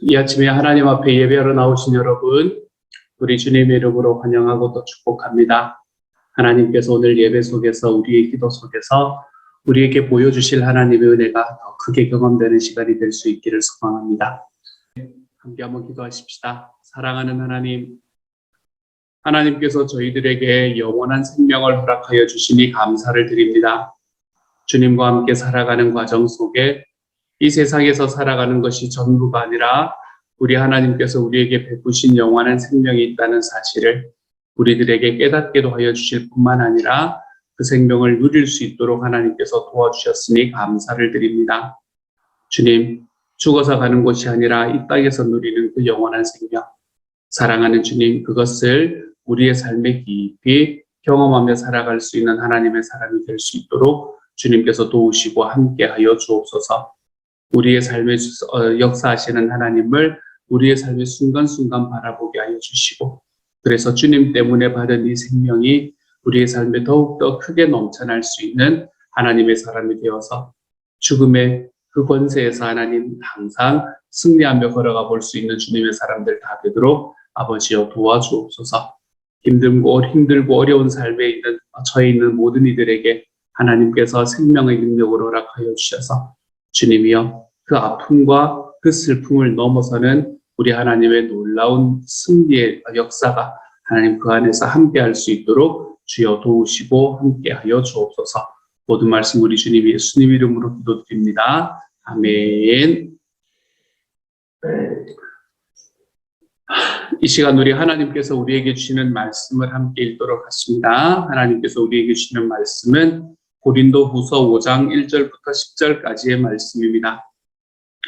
이 아침에 하나님 앞에 예배하러 나오신 여러분, 우리 주님의 이름으로 환영하고 또 축복합니다. 하나님께서 오늘 예배 속에서 우리의 기도 속에서 우리에게 보여주실 하나님의 은혜가 더 크게 경험되는 시간이 될 수 있기를 소망합니다. 함께 한번 기도하십시다. 사랑하는 하나님, 하나님께서 저희들에게 영원한 생명을 허락하여 주시니 감사를 드립니다. 주님과 함께 살아가는 과정 속에 이 세상에서 살아가는 것이 전부가 아니라 우리 하나님께서 우리에게 베푸신 영원한 생명이 있다는 사실을 우리들에게 깨닫게도 하여 주실 뿐만 아니라 그 생명을 누릴 수 있도록 하나님께서 도와주셨으니 감사를 드립니다. 주님, 죽어서 가는 곳이 아니라 이 땅에서 누리는 그 영원한 생명, 사랑하는 주님, 그것을 우리의 삶에 깊이 경험하며 살아갈 수 있는 하나님의 사람이 될 수 있도록 주님께서 도우시고 함께하여 주옵소서. 우리의 삶에 역사하시는 하나님을 우리의 삶의 순간순간 바라보게 하여 주시고, 그래서 주님 때문에 받은 이 생명이 우리의 삶에 더욱더 크게 넘쳐날 수 있는 하나님의 사람이 되어서 죽음의 그 권세에서 하나님 항상 승리하며 걸어가 볼 수 있는 주님의 사람들 다 되도록 아버지여 도와주옵소서. 힘들고 어려운 삶에 있는 처해 있는 모든 이들에게 하나님께서 생명의 능력을 허락하여 주셔서 주님이여 그 아픔과 그 슬픔을 넘어서는 우리 하나님의 놀라운 승리의 역사가 하나님 그 안에서 함께할 수 있도록 주여 도우시고 함께하여 주옵소서. 모든 말씀 우리 주님 예수님 이름으로 기도드립니다. 아멘. 이 시간 우리 하나님께서 우리에게 주시는 말씀을 함께 읽도록 하겠습니다. 하나님께서 우리에게 주시는 말씀은 고린도후서 5장 1절부터 10절까지의 말씀입니다.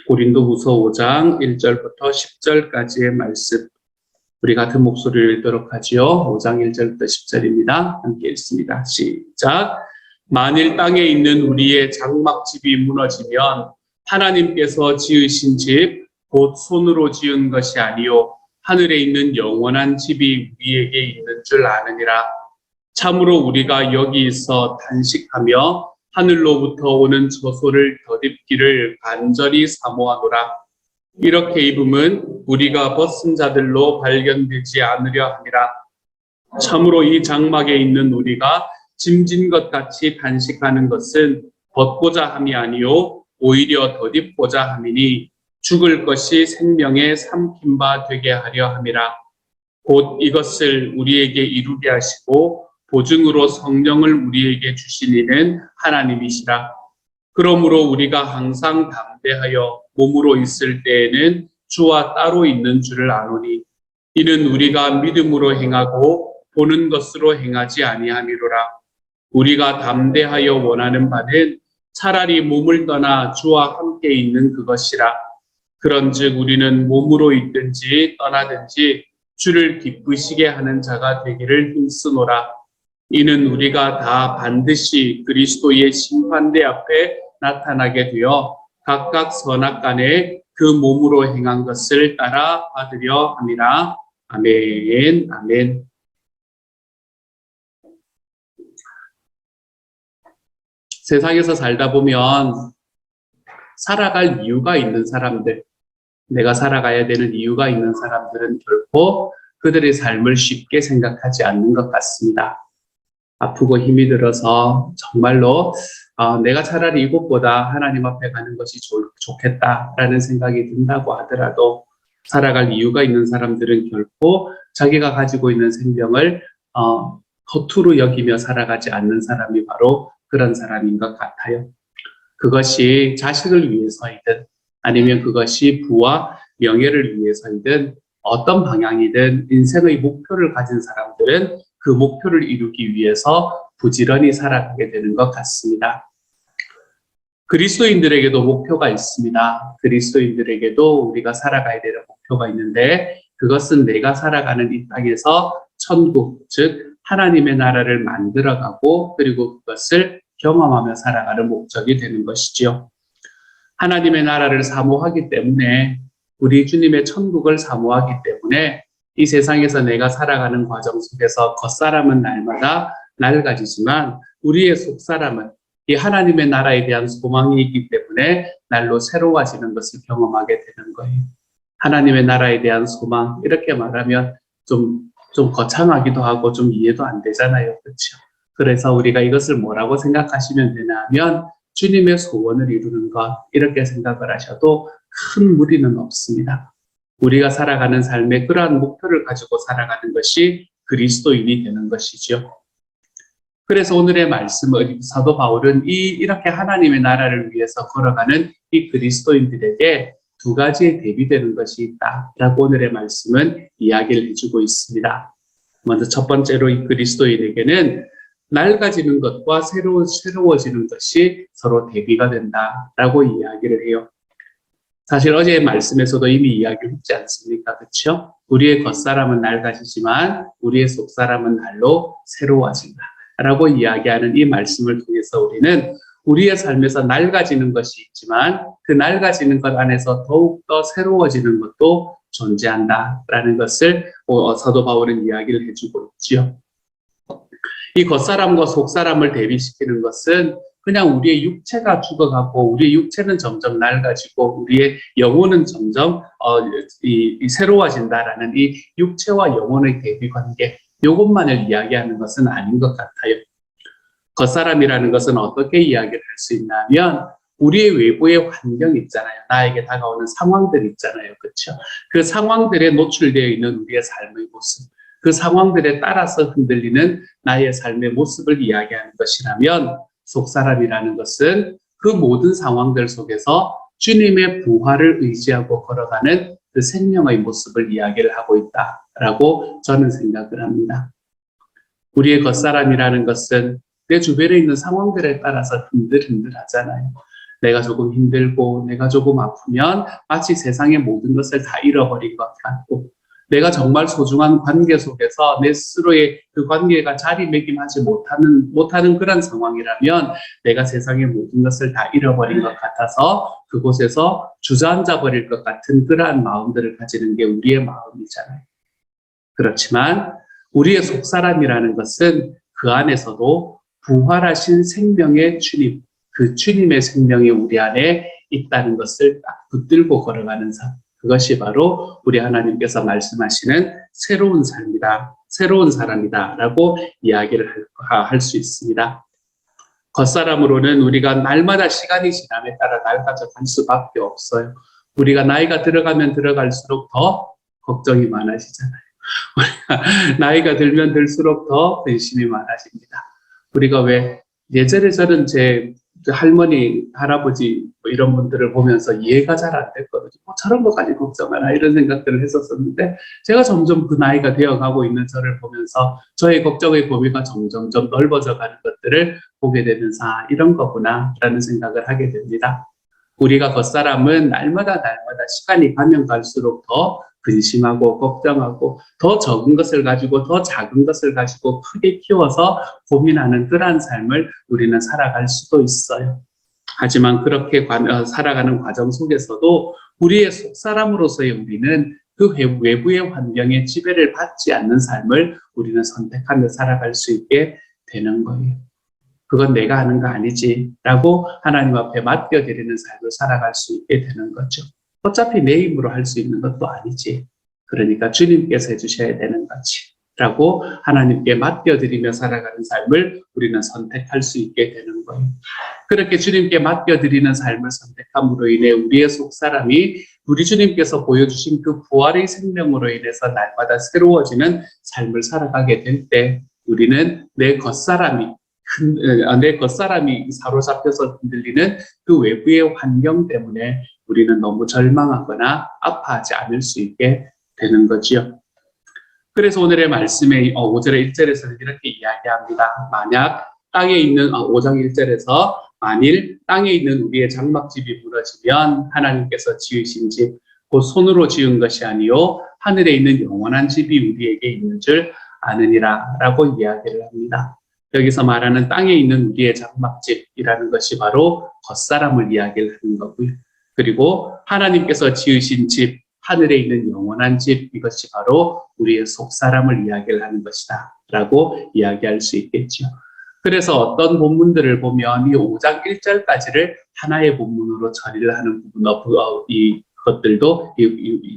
고린도후서 5장 1절부터 10절까지의 말씀. 우리 같은 목소리를 읽도록 하지요. 5장 1절부터 10절입니다. 함께 읽습니다. 시작. 만일 땅에 있는 우리의 장막집이 무너지면 하나님께서 지으신 집, 곧 손으로 지은 것이 아니요 하늘에 있는 영원한 집이 우리에게 있는 줄 아느니라. 참으로 우리가 여기 있어 단식하며 하늘로부터 오는 저소를 덧입기를 간절히 사모하노라. 이렇게 입음은 우리가 벗은 자들로 발견되지 않으려 함이라. 참으로 이 장막에 있는 우리가 짐진 것 같이 단식하는 것은 벗고자 함이 아니요 오히려 덧입고자 함이니 죽을 것이 생명의 삼킨 바 되게 하려 함이라. 곧 이것을 우리에게 이루게 하시고 보증으로 성령을 우리에게 주신 이는 하나님이시라. 그러므로 우리가 항상 담대하여 몸으로 있을 때에는 주와 따로 있는 줄을 아노니 이는 우리가 믿음으로 행하고 보는 것으로 행하지 아니함이로라. 우리가 담대하여 원하는 바는 차라리 몸을 떠나 주와 함께 있는 그것이라. 그런즉 우리는 몸으로 있든지 떠나든지 주를 기쁘시게 하는 자가 되기를 힘쓰노라. 이는 우리가 다 반드시 그리스도의 심판대 앞에 나타나게 되어 각각 선악간에 그 몸으로 행한 것을 따라 받으려 함이라. 아멘. 아멘. 세상에서 살다 보면 살아갈 이유가 있는 사람들, 내가 살아가야 되는 이유가 있는 사람들은 결코 그들의 삶을 쉽게 생각하지 않는 것 같습니다. 아프고 힘이 들어서 정말로 내가 차라리 이곳보다 하나님 앞에 가는 것이 좋겠다라는 생각이 든다고 하더라도 살아갈 이유가 있는 사람들은 결코 자기가 가지고 있는 생명을 허투루 여기며 살아가지 않는 사람이 바로 그런 사람인 것 같아요. 그것이 자식을 위해서이든 아니면 그것이 부와 명예를 위해서이든 어떤 방향이든 인생의 목표를 가진 사람들은 그 목표를 이루기 위해서 부지런히 살아가게 되는 것 같습니다. 그리스도인들에게도 목표가 있습니다. 그리스도인들에게도 우리가 살아가야 되는 목표가 있는데 그것은 내가 살아가는 이 땅에서 천국, 즉 하나님의 나라를 만들어가고 그리고 그것을 경험하며 살아가는 목적이 되는 것이지요. 하나님의 나라를 사모하기 때문에 우리 주님의 천국을 사모하기 때문에 이 세상에서 내가 살아가는 과정 속에서 겉사람은 날마다 낡아지지만 우리의 속사람은 이 하나님의 나라에 대한 소망이 있기 때문에 날로 새로워지는 것을 경험하게 되는 거예요. 하나님의 나라에 대한 소망, 이렇게 말하면 좀 거창하기도 하고 좀 이해도 안 되잖아요. 그렇죠? 그래서 우리가 이것을 뭐라고 생각하시면 되냐 하면 주님의 소원을 이루는 것, 이렇게 생각을 하셔도 큰 무리는 없습니다. 우리가 살아가는 삶에 그러한 목표를 가지고 살아가는 것이 그리스도인이 되는 것이죠. 그래서 오늘의 말씀은 사도 바울은 이렇게 하나님의 나라를 위해서 걸어가는 이 그리스도인들에게 두 가지에 대비되는 것이 있다라고 오늘의 말씀은 이야기를 해주고 있습니다. 먼저 첫 번째로 이 그리스도인에게는 낡아지는 것과 새로워지는 것이 서로 대비가 된다라고 이야기를 해요. 사실 어제의 말씀에서도 이미 이야기를 했지 않습니까? 그렇죠? 우리의 겉사람은 낡아지지만 우리의 속사람은 날로 새로워진다 라고 이야기하는 이 말씀을 통해서 우리는 우리의 삶에서 낡아지는 것이 있지만 그 낡아지는 것 안에서 더욱더 새로워지는 것도 존재한다라는 것을 사도 바울은 이야기를 해주고 있지요. 이 겉사람과 속사람을 대비시키는 것은 그냥 우리의 육체가 죽어가고 우리의 육체는 점점 낡아지고 우리의 영혼은 점점 새로워진다라는 이 육체와 영혼의 대비 관계, 이것만을 이야기하는 것은 아닌 것 같아요. 겉사람이라는 것은 어떻게 이야기를 할 수 있냐면 우리의 외부의 환경 있잖아요. 나에게 다가오는 상황들 있잖아요. 그렇죠? 그 상황들에 노출되어 있는 우리의 삶의 모습, 그 상황들에 따라서 흔들리는 나의 삶의 모습을 이야기하는 것이라면 속사람이라는 것은 그 모든 상황들 속에서 주님의 부활을 의지하고 걸어가는 그 생명의 모습을 이야기를 하고 있다라고 저는 생각을 합니다. 우리의 겉사람이라는 것은 내 주변에 있는 상황들에 따라서 흔들흔들하잖아요. 내가 조금 힘들고 내가 조금 아프면 마치 세상의 모든 것을 다 잃어버린 것 같고 내가 정말 소중한 관계 속에서 내 스스로의 그 관계가 자리매김하지 못하는 그런 상황이라면 내가 세상의 모든 것을 다 잃어버린 것 같아서 그곳에서 주저앉아 버릴 것 같은 그러한 마음들을 가지는 게 우리의 마음이잖아요. 그렇지만 우리의 속사람이라는 것은 그 안에서도 부활하신 생명의 주님, 그 주님의 생명이 우리 안에 있다는 것을 딱 붙들고 걸어가는 삶. 그것이 바로 우리 하나님께서 말씀하시는 새로운 삶이다, 새로운 사람이다 라고 이야기를 할 수 있습니다. 겉사람으로는 우리가 날마다 시간이 지남에 따라 낡아져 갈 수밖에 없어요. 우리가 나이가 들어가면 들어갈수록 더 걱정이 많아지잖아요. 우리가 나이가 들면 들수록 더 근심이 많아집니다. 우리가 왜 예전에 저는 제 할머니, 할아버지 이런 분들을 보면서 이해가 잘 안 됐거든요. 저런 것까지 걱정하나 이런 생각들을 했었었는데 제가 점점 그 나이가 되어가고 있는 저를 보면서 저의 걱정의 범위가 점점 넓어져 가는 것들을 보게 되면서 이런 거구나 라는 생각을 하게 됩니다. 우리가 겉사람은 날마다 시간이 가면 갈수록 더 근심하고 걱정하고 더 적은 것을 가지고 더 작은 것을 가지고 크게 키워서 고민하는 그러한 삶을 우리는 살아갈 수도 있어요. 하지만 그렇게 살아가는 과정 속에서도 우리의 속사람으로서의 우리는 그 외부의 환경에 지배를 받지 않는 삶을 우리는 선택하며 살아갈 수 있게 되는 거예요. 그건 내가 하는 거 아니지 라고 하나님 앞에 맡겨드리는 삶을 살아갈 수 있게 되는 거죠. 어차피 내 힘으로 할 수 있는 것도 아니지. 그러니까 주님께서 해주셔야 되는 거지. 라고 하나님께 맡겨드리며 살아가는 삶을 우리는 선택할 수 있게 되는 거예요. 그렇게 주님께 맡겨드리는 삶을 선택함으로 인해 우리의 속사람이 우리 주님께서 보여주신 그 부활의 생명으로 인해서 날마다 새로워지는 삶을 살아가게 될 때 우리는 내 겉사람이 사로잡혀서 흔들리는 그 외부의 환경 때문에 우리는 너무 절망하거나 아파하지 않을 수 있게 되는 거지요. 그래서 오늘의 말씀의 5절의 1절에서는 이렇게 이야기합니다. 만약 땅에 있는 5장 1절에서 만일 땅에 있는 우리의 장막집이 무너지면 하나님께서 지으신 집, 곧 손으로 지은 것이 아니요 하늘에 있는 영원한 집이 우리에게 있는 줄 아느니라 라고 이야기를 합니다. 여기서 말하는 땅에 있는 우리의 장막집이라는 것이 바로 겉사람을 이야기를 하는 거고요. 그리고 하나님께서 지으신 집, 하늘에 있는 영원한 집, 이것이 바로 우리의 속사람을 이야기를 하는 것이다 라고 이야기할 수 있겠죠. 그래서 어떤 본문들을 보면 이 5장 1절까지를 하나의 본문으로 처리를 하는 부분, 것들도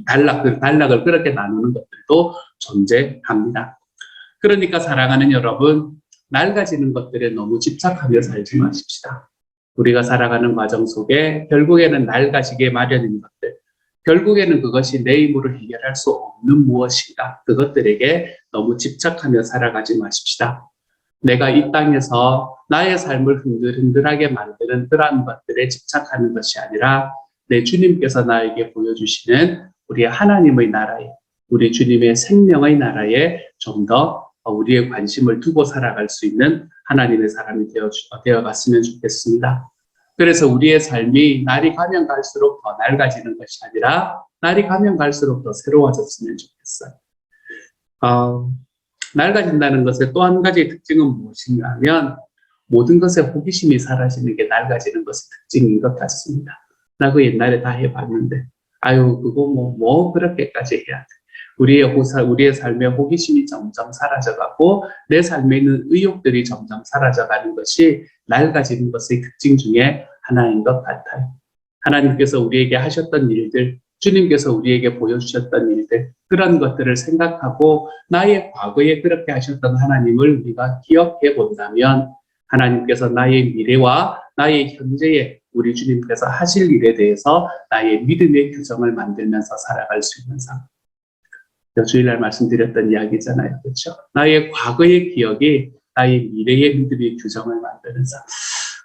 단락을 그렇게 나누는 것들도 존재합니다. 그러니까 사랑하는 여러분, 낡아지는 것들에 너무 집착하며 살지 마십시다. 우리가 살아가는 과정 속에 결국에는 낡아지게 마련인 것들, 결국에는 그것이 내 힘으로 해결할 수 없는 무엇인가, 그것들에게 너무 집착하며 살아가지 마십시다. 내가 이 땅에서 나의 삶을 흔들흔들하게 만드는 그러한 것들에 집착하는 것이 아니라 내 주님께서 나에게 보여주시는 우리 하나님의 나라에, 우리 주님의 생명의 나라에 좀 더 우리의 관심을 두고 살아갈 수 있는 하나님의 사람이 되어갔으면 좋겠습니다. 그래서 우리의 삶이 날이 가면 갈수록 더 낡아지는 것이 아니라 날이 가면 갈수록 더 새로워졌으면 좋겠어요. 낡아진다는 것의 또 한 가지 특징은 무엇인가 하면 모든 것에 호기심이 사라지는 게 낡아지는 것의 특징인 것 같습니다. 나 그 옛날에 다 해봤는데 그거 뭐 그렇게까지 해야 돼. 우리의 삶의 호기심이 점점 사라져가고 내 삶에 있는 의욕들이 점점 사라져가는 것이 낡아지는 것의 특징 중에 하나인 것 같아요. 하나님께서 우리에게 하셨던 일들, 주님께서 우리에게 보여주셨던 일들, 그런 것들을 생각하고 나의 과거에 그렇게 하셨던 하나님을 우리가 기억해 본다면 하나님께서 나의 미래와 나의 현재에 우리 주님께서 하실 일에 대해서 나의 믿음의 규정을 만들면서 살아갈 수 있는 삶. 주일날 말씀드렸던 이야기잖아요. 그렇죠? 나의 과거의 기억이 나의 미래의 믿음의 규정을 만드는 삶.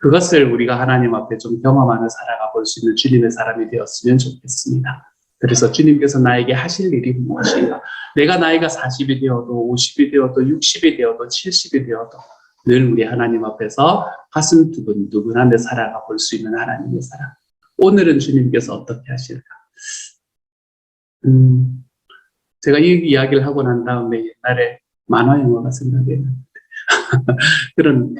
그것을 우리가 하나님 앞에 좀 경험하며 살아가 볼 수 있는 주님의 사람이 되었으면 좋겠습니다. 그래서 주님께서 나에게 하실 일이 무엇인가? 내가 나이가 40이 되어도 50이 되어도 60이 되어도 70이 되어도 늘 우리 하나님 앞에서 가슴 두근두근하며 살아가 볼 수 있는 하나님의 사람. 오늘은 주님께서 어떻게 하실까? 제가 이 이야기를 하고 난 다음에 옛날에 만화 영화가 생각이 났는데 그런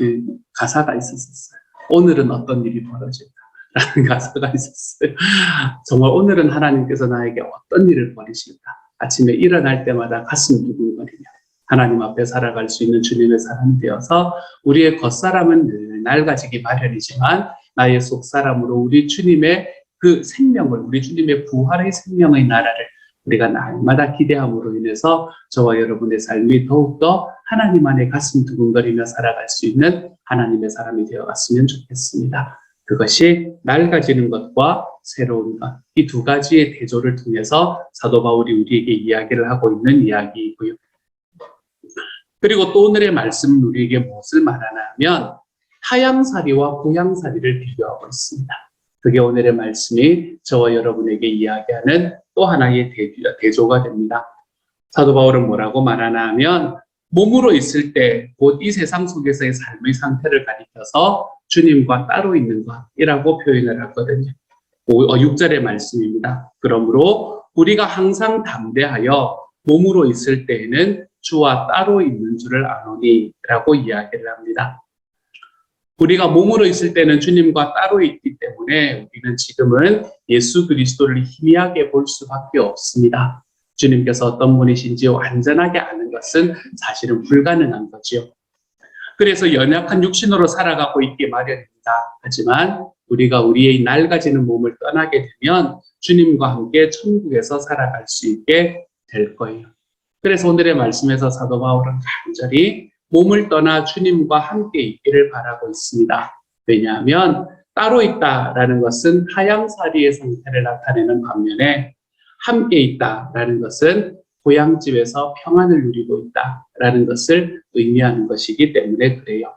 가사가 있었어요. 오늘은 어떤 일이 벌어질까? 라는 가사가 있었어요. 정말 오늘은 하나님께서 나에게 어떤 일을 벌이실까? 아침에 일어날 때마다 가슴 두근거리며 하나님 앞에 살아갈 수 있는 주님의 사람이 되어서 우리의 겉사람은 늘 낡아지기 마련이지만 나의 속사람으로 우리 주님의 그 생명을, 우리 주님의 부활의 생명의 나라를 우리가 날마다 기대함으로 인해서 저와 여러분의 삶이 더욱더 하나님 안에 가슴 두근거리며 살아갈 수 있는 하나님의 사람이 되어갔으면 좋겠습니다. 그것이 낡아지는 것과 새로운 것, 이 두 가지의 대조를 통해서 사도 바울이 우리에게 이야기를 하고 있는 이야기이고요. 그리고 또 오늘의 말씀은 우리에게 무엇을 말하나 하면 타향살이와 고향살이를 비교하고 있습니다. 그게 오늘의 말씀이 저와 여러분에게 이야기하는 또 하나의 대조가 됩니다. 사도 바울은 뭐라고 말하나 하면 몸으로 있을 때 곧 이 세상 속에서의 삶의 상태를 가리켜서 주님과 따로 있는 것이라고 표현을 하거든요. 6절의 말씀입니다. 그러므로 우리가 항상 담대하여 몸으로 있을 때에는 주와 따로 있는 줄을 아노니 라고 이야기를 합니다. 우리가 몸으로 있을 때는 주님과 따로 있기 때문에 우리는 지금은 예수 그리스도를 희미하게 볼 수밖에 없습니다. 주님께서 어떤 분이신지 완전하게 아는 것은 사실은 불가능한 거지요. 그래서 연약한 육신으로 살아가고 있기 마련입니다. 하지만 우리가 우리의 낡아지는 몸을 떠나게 되면 주님과 함께 천국에서 살아갈 수 있게 될 거예요. 그래서 오늘의 말씀에서 사도 바울은 간절히 몸을 떠나 주님과 함께 있기를 바라고 있습니다. 왜냐하면 따로 있다라는 것은 하향살이의 상태를 나타내는 반면에 함께 있다라는 것은 고향집에서 평안을 누리고 있다라는 것을 의미하는 것이기 때문에 그래요.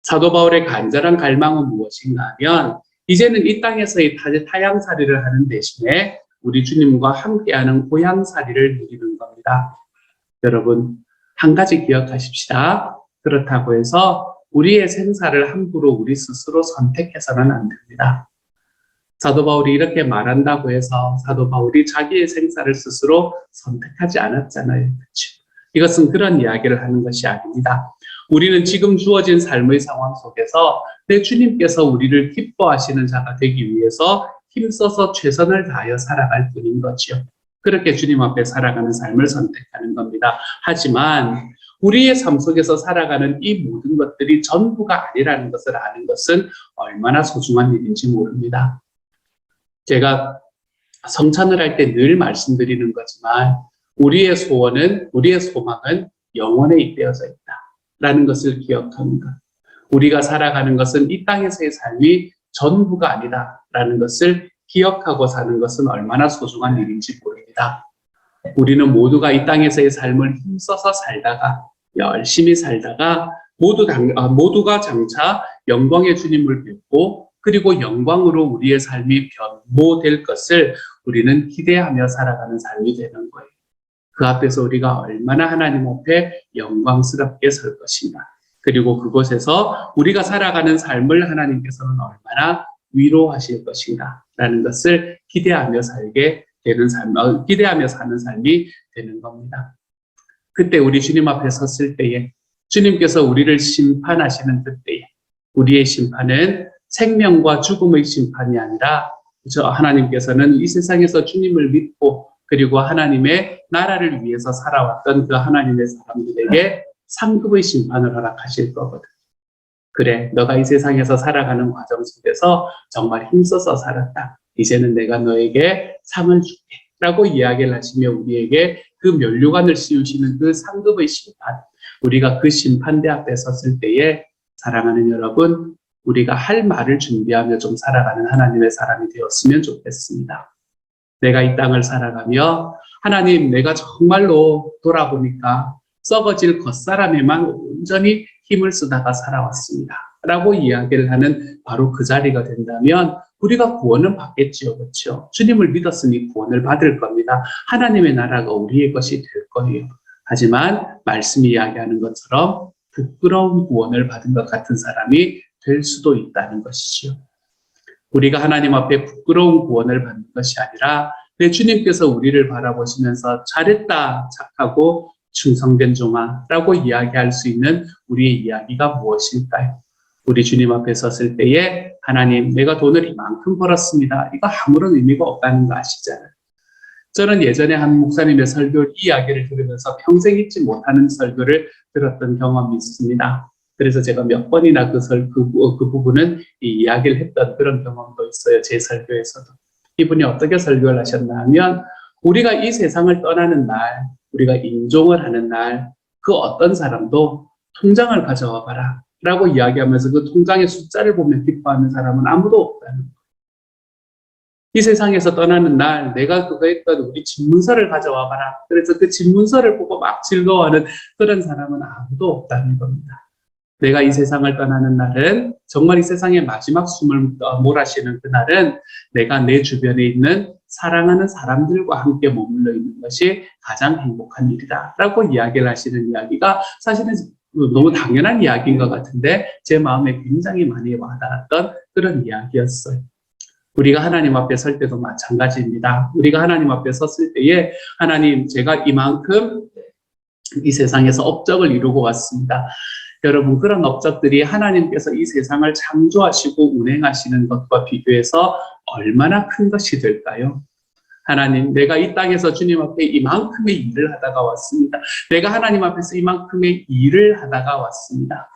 사도 바울의 간절한 갈망은 무엇인가 하면 이제는 이 땅에서의 타향살이를 하는 대신에 우리 주님과 함께하는 고향살이를 누리는 겁니다. 여러분, 한 가지 기억하십시다. 그렇다고 해서 우리의 생사를 함부로 우리 스스로 선택해서는 안 됩니다. 사도 바울이 이렇게 말한다고 해서 사도 바울이 자기의 생사를 스스로 선택하지 않았잖아요. 그렇죠? 이것은 그런 이야기를 하는 것이 아닙니다. 우리는 지금 주어진 삶의 상황 속에서 내 주님께서 우리를 기뻐하시는 자가 되기 위해서 힘써서 최선을 다하여 살아갈 뿐인 거죠. 그렇게 주님 앞에 살아가는 삶을 선택하는 겁니다. 하지만 우리의 삶 속에서 살아가는 이 모든 것들이 전부가 아니라는 것을 아는 것은 얼마나 소중한 일인지 모릅니다. 제가 성찬을 할 때 늘 말씀드리는 거지만 우리의 소원은, 우리의 소망은 영원에 잇대어져 있다라는 것을 기억하는 것. 우리가 살아가는 것은 이 땅에서의 삶이 전부가 아니다라는 것을 기억하고 사는 것은 얼마나 소중한 일인지 모릅니다. 우리는 모두가 이 땅에서의 삶을 힘써서 살다가, 열심히 살다가 모두가 장차 영광의 주님을 뵙고 그리고 영광으로 우리의 삶이 변모될 것을 우리는 기대하며 살아가는 삶이 되는 거예요. 그 앞에서 우리가 얼마나 하나님 앞에 영광스럽게 설 것인가. 그리고 그곳에서 우리가 살아가는 삶을 하나님께서는 얼마나 위로하실 것인가 라는 것을 기대하며 기대하며 사는 삶이 되는 겁니다. 그때 우리 주님 앞에 섰을 때에 주님께서 우리를 심판하시는 그때에 우리의 심판은 생명과 죽음의 심판이 아니라 하나님께서는 이 세상에서 주님을 믿고 그리고 하나님의 나라를 위해서 살아왔던 그 하나님의 사람들에게 상급의 심판을 허락하실 거거든. 그래, 너가 이 세상에서 살아가는 과정 속에서 정말 힘써서 살았다. 이제는 내가 너에게 상을 줄게 라고 이야기를 하시며 우리에게 그 면류관을 씌우시는 그 상급의 심판, 우리가 그 심판대 앞에 섰을 때에 사랑하는 여러분, 우리가 할 말을 준비하며 좀 살아가는 하나님의 사람이 되었으면 좋겠습니다. 내가 이 땅을 살아가며 하나님, 내가 정말로 돌아보니까 썩어질 겉사람에만 온전히 힘을 쓰다가 살아왔습니다 라고 이야기를 하는 바로 그 자리가 된다면 우리가 구원은 받겠지요. 그렇죠? 주님을 믿었으니 구원을 받을 겁니다. 하나님의 나라가 우리의 것이 될 거예요. 하지만 말씀이 이야기하는 것처럼 부끄러운 구원을 받은 것 같은 사람이 될 수도 있다는 것이지요. 우리가 하나님 앞에 부끄러운 구원을 받는 것이 아니라 내 주님께서 우리를 바라보시면서 잘했다 착하고 충성된 종아 라고 이야기할 수 있는 우리의 이야기가 무엇일까요? 우리 주님 앞에 섰을 때에 하나님, 내가 돈을 이만큼 벌었습니다. 이거 아무런 의미가 없다는 거 아시잖아요. 저는 예전에 한 목사님의 설교 이야기를 들으면서 평생 잊지 못하는 설교를 들었던 경험이 있습니다. 그래서 제가 몇 번이나 그 부분은 이 이야기를 했던 그런 경험도 있어요. 제 설교에서도. 이분이 어떻게 설교를 하셨나 하면 우리가 이 세상을 떠나는 날, 우리가 임종을 하는 날, 그 어떤 사람도 통장을 가져와 봐라 라고 이야기하면서 그 통장의 숫자를 보며 기뻐하는 사람은 아무도 없다는 거예요. 이 세상에서 떠나는 날 내가 그거 했던 우리 집문서를 가져와 봐라. 그래서 그 집문서를 보고 막 즐거워하는 그런 사람은 아무도 없다는 겁니다. 내가 이 세상을 떠나는 날은 정말 이 세상의 마지막 숨을 몰아쉬는 그날은 내가 내 주변에 있는 사랑하는 사람들과 함께 머물러 있는 것이 가장 행복한 일이다 라고 이야기를 하시는 이야기가 사실은 너무 당연한 이야기인 것 같은데 제 마음에 굉장히 많이 와닿았던 그런 이야기였어요. 우리가 하나님 앞에 설 때도 마찬가지입니다. 우리가 하나님 앞에 섰을 때에 하나님, 제가 이만큼 이 세상에서 업적을 이루고 왔습니다. 여러분, 그런 업적들이 하나님께서 이 세상을 창조하시고 운행하시는 것과 비교해서 얼마나 큰 것이 될까요? 하나님, 내가 이 땅에서 주님 앞에 이만큼의 일을 하다가 왔습니다. 내가 하나님 앞에서 이만큼의 일을 하다가 왔습니다.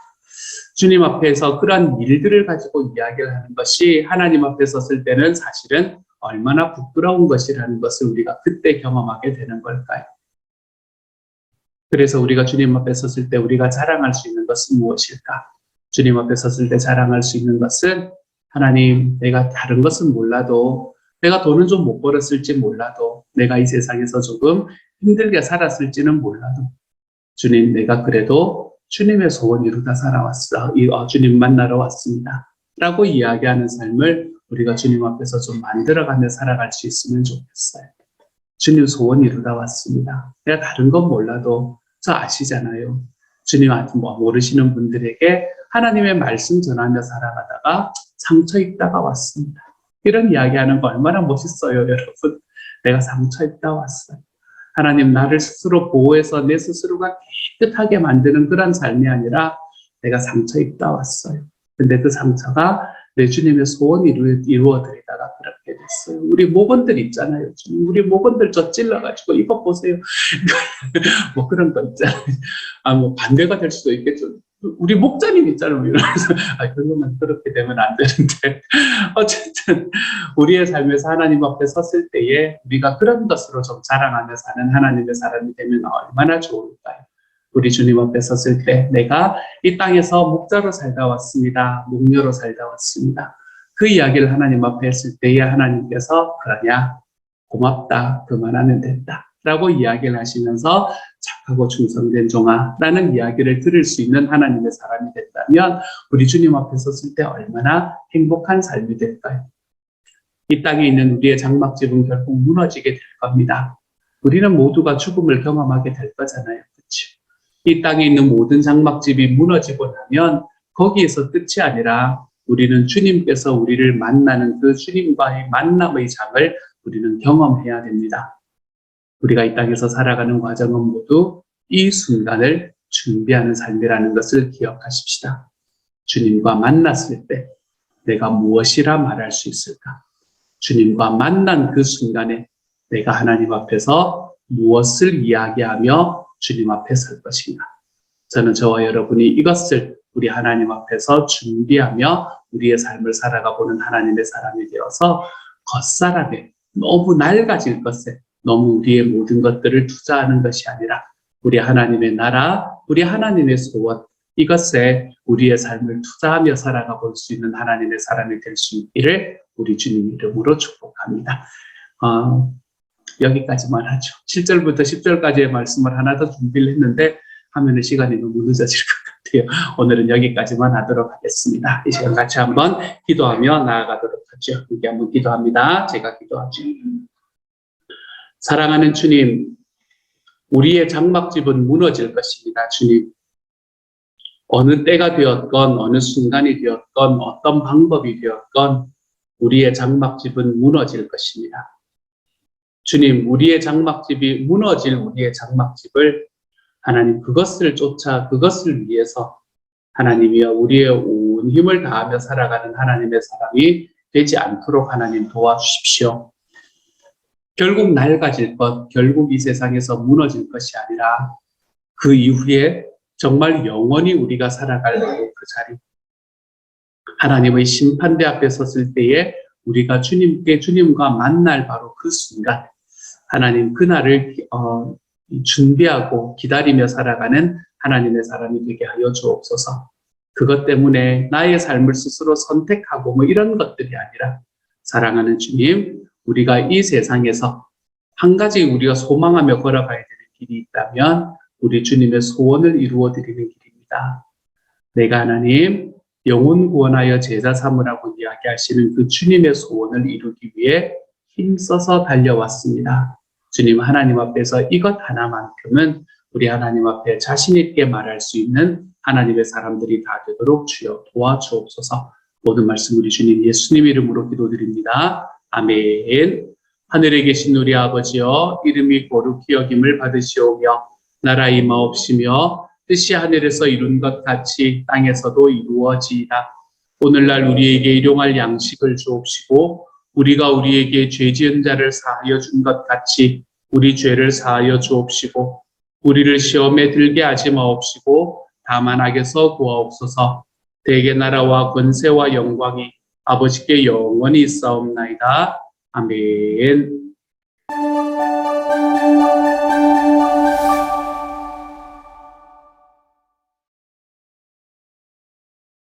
주님 앞에서 그런 일들을 가지고 이야기를 하는 것이 하나님 앞에 섰을 때는 사실은 얼마나 부끄러운 것이라는 것을 우리가 그때 경험하게 되는 걸까요? 그래서 우리가 주님 앞에 섰을 때 우리가 자랑할 수 있는 것은 무엇일까? 주님 앞에 섰을 때 자랑할 수 있는 것은 하나님, 내가 다른 것은 몰라도 내가 돈은 좀 못 벌었을지 몰라도 내가 이 세상에서 조금 힘들게 살았을지는 몰라도 주님, 내가 그래도 주님의 소원 이루다 살아왔어. 주님 만나러 왔습니다. 라고 이야기하는 삶을 우리가 주님 앞에서 좀 만들어가며 살아갈 수 있으면 좋겠어요. 주님 소원 이루다 왔습니다. 내가 다른 건 몰라도 저 아시잖아요. 주님한테 모르시는 분들에게 하나님의 말씀 전하며 살아가다가 상처 입다가 왔습니다. 이런 이야기하는 거 얼마나 멋있어요, 여러분. 내가 상처 입다 왔어요. 하나님, 나를 스스로 보호해서 내 스스로가 깨끗하게 만드는 그런 삶이 아니라 내가 상처 입다 왔어요. 근데 그 상처가 내 주님의 소원 이루어드리다가 그렇게 됐어요. 우리 목원들 있잖아요. 우리 목원들 저 찔러가지고 이거 보세요. 뭐 그런 거 있잖아요. 반대가 될 수도 있겠죠. 우리 목자님 있잖아요. 이러면서 그러면 그렇게 되면 안 되는데 어쨌든 우리의 삶에서 하나님 앞에 섰을 때에 우리가 그런 것으로 좀 자랑하며 사는 하나님의 사람이 되면 얼마나 좋을까요? 우리 주님 앞에 섰을 때 내가 이 땅에서 목자로 살다 왔습니다. 목녀로 살다 왔습니다. 그 이야기를 하나님 앞에 했을 때에 하나님께서 그러냐? 고맙다. 그만하면 된다. 라고 이야기를 하시면서 착하고 충성된 종아라는 이야기를 들을 수 있는 하나님의 사람이 됐다면 우리 주님 앞에 섰을 때 얼마나 행복한 삶이 될까요? 이 땅에 있는 우리의 장막집은 결국 무너지게 될 겁니다. 우리는 모두가 죽음을 경험하게 될 거잖아요. 그렇죠? 이 땅에 있는 모든 장막집이 무너지고 나면 거기에서 끝이 아니라 우리는 주님께서 우리를 만나는 그 주님과의 만남의 장을 우리는 경험해야 됩니다. 우리가 이 땅에서 살아가는 과정은 모두 이 순간을 준비하는 삶이라는 것을 기억하십시다. 주님과 만났을 때 내가 무엇이라 말할 수 있을까? 주님과 만난 그 순간에 내가 하나님 앞에서 무엇을 이야기하며 주님 앞에 설 것인가? 저는 저와 여러분이 이것을 우리 하나님 앞에서 준비하며 우리의 삶을 살아가 보는 하나님의 사람이 되어서 겉사람에 너무 낡아질 것에 너무 우리의 모든 것들을 투자하는 것이 아니라 우리 하나님의 나라, 우리 하나님의 소원, 이것에 우리의 삶을 투자하며 살아가 볼 수 있는 하나님의 사람이 될 수 있기를 우리 주님 이름으로 축복합니다. 여기까지만 하죠. 7절부터 10절까지의 말씀을 하나 더 준비를 했는데 하면은 시간이 너무 늦어질 것 같아요. 오늘은 여기까지만 하도록 하겠습니다. 이 시간 같이 한번 기도하며 나아가도록 하죠. 여기 한번 기도합니다. 제가 기도하죠. 사랑하는 주님, 우리의 장막집은 무너질 것입니다. 주님, 어느 때가 되었건 어느 순간이 되었건 어떤 방법이 되었건 우리의 장막집은 무너질 것입니다. 주님, 우리의 장막집이 무너질 우리의 장막집을 하나님 그것을 쫓아 그것을 위해서 하나님이여 우리의 온 힘을 다하며 살아가는 하나님의 사람이 되지 않도록 하나님 도와주십시오. 결국 낡아질 것, 결국 이 세상에서 무너질 것이 아니라 그 이후에 정말 영원히 우리가 살아갈 그 자리, 하나님의 심판대 앞에 섰을 때에 우리가 주님과 만날 바로 그 순간, 하나님 그날을 준비하고 기다리며 살아가는 하나님의 사람이 되게 하여 주옵소서. 그것 때문에 나의 삶을 스스로 선택하고 이런 것들이 아니라 사랑하는 주님, 우리가 이 세상에서 한 가지 우리가 소망하며 걸어가야 되는 길이 있다면 우리 주님의 소원을 이루어 드리는 길입니다. 내가 하나님 영혼 구원하여 제자 삼으라고 이야기하시는 그 주님의 소원을 이루기 위해 힘써서 달려왔습니다. 주님 하나님 앞에서 이것 하나만큼은 우리 하나님 앞에 자신 있게 말할 수 있는 하나님의 사람들이 다 되도록 주여 도와주옵소서. 모든 말씀 우리 주님 예수님 이름으로 기도드립니다. 아멘. 하늘에 계신 우리 아버지여, 이름이 거룩히 여김을 받으시오며 나라 임하옵시며 뜻이 하늘에서 이룬 것 같이 땅에서도 이루어지이다. 오늘날 우리에게 일용할 양식을 주옵시고 우리가 우리에게 죄 지은 자를 사하여 준 것 같이 우리 죄를 사하여 주옵시고 우리를 시험에 들게 하지 마옵시고 다만 악에서 구하옵소서. 대개 나라와 권세와 영광이 아버지께 영원히 있사옵나이다. 아멘.